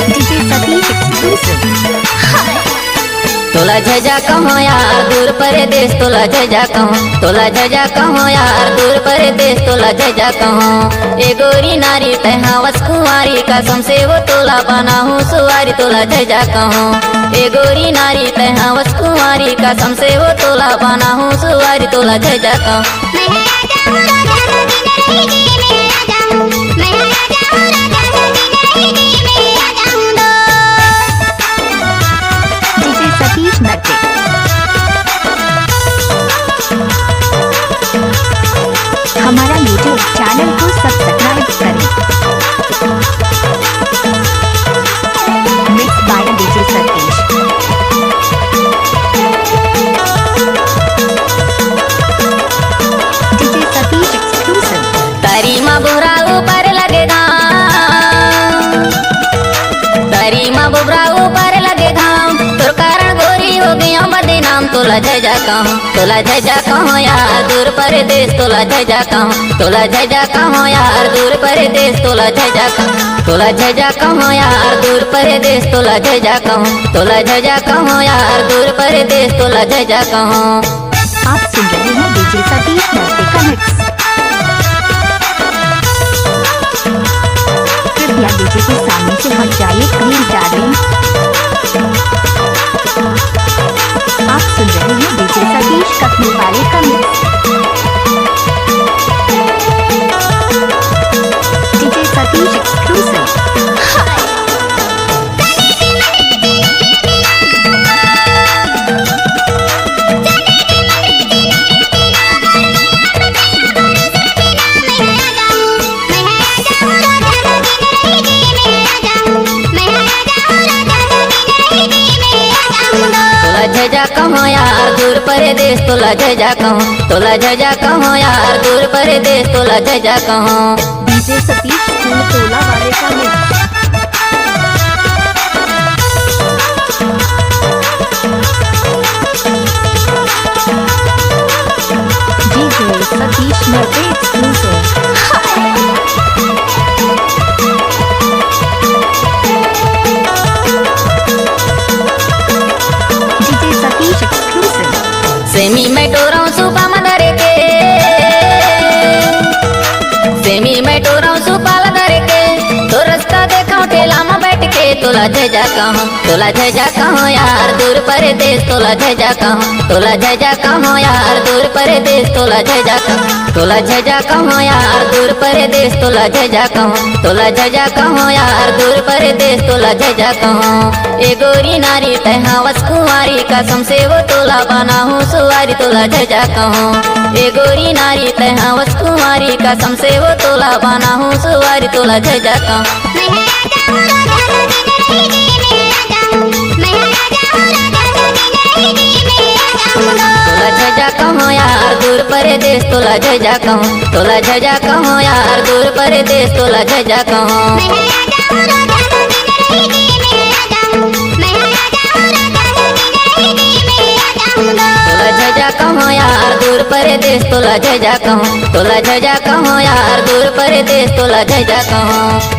DJ Satish exclusive. तोला जजा कहो यार दूर परदेश, तोला जजा कहो, तोला जजा कहो यार दूर परदेश, तोला जजा कहो। ए गोरी नारी तहावस कुंवारी कसम से वो तोला बना हूँ सुवारी, तोला जजा कहो। ए गोरी नारी तहावस कुंवारी कसम से वो तोला बना हूँ सुवारी, तोला जजा कहो। डीजे सतीश नट्टे। हमारा यूट्यूब चैनल को सब्सक्राइब करें। Mix by DJ Satish. DJ Satish exclusive. तारी माँ बुरा ऊपर लगेगा, तारी माँ बुरा ऊपर लगेगा, तोर कारण गोरी हो गया बदनाम, तोला जजा कहो, तोला जजा कहो यार दूर परदेश, तोला जजा कहो, तोला जजा कहो यार दूर परदेश, तोला जजा कहो, तोला जजा कहो यार दूर परदेश, तोला जजा कहो, तोला जजा कहो यार दूर परदेश, तोला जजा कहो। आप सुन रहे हैं डीजे सतीश नट्टे का मिक्स। कृपया डीजे के सामने से हट जाइए प्लीज डार्लिंग। आप सुन रहे हैं डीजे सतीश कटनी वाले का मिक्स। DJ Satish exclusive. तोला जजा कहो यार दूर परदेश, तोला जजा कहो, तोला जजा कहो यार दूर परदेश, तोला जजा कहो। डीजे सतीश फूल तोला वाले का मिक्स। DJ Satish Natte exclusive. DJ Satish exclusive. सेमी में टोरा सुपा मदरे के, सेमी में टोरा सुपा लदरे के, तो रास्ता देखा ठेला में बैठ के, तोला जजा कहो, तोला जजा कहो यार दूर परदेश, तोला जजा कहो, तोला जजा कहो यार दूर परदेश, तोला जजा कहो, तोला जजा कहो यार दूर परदेश, तोला जजा कहो, तोला जजा कहो यार दूर परदेश, तोला जजा कहो। ए गोरी नारी तहावस कुंवारी कसम से वो तोला बना हूँ सुवारी, तोला जजा कहो। ए गोरी नारी तहावस कुंवारी कसम से वो तोला बना हूँ सुवारी, तोला जजा कहो। तोला जजा कहो यार दूर परदेश, तोला जजा कहो, तोला जजा कहो यार दूर परदेश, तोला जजा कहो। तोला जजा कहो यार दूर परदेश, तोला जजा कहो, तोला जजा कहो यार दूर परदेश, तोला जजा कहो।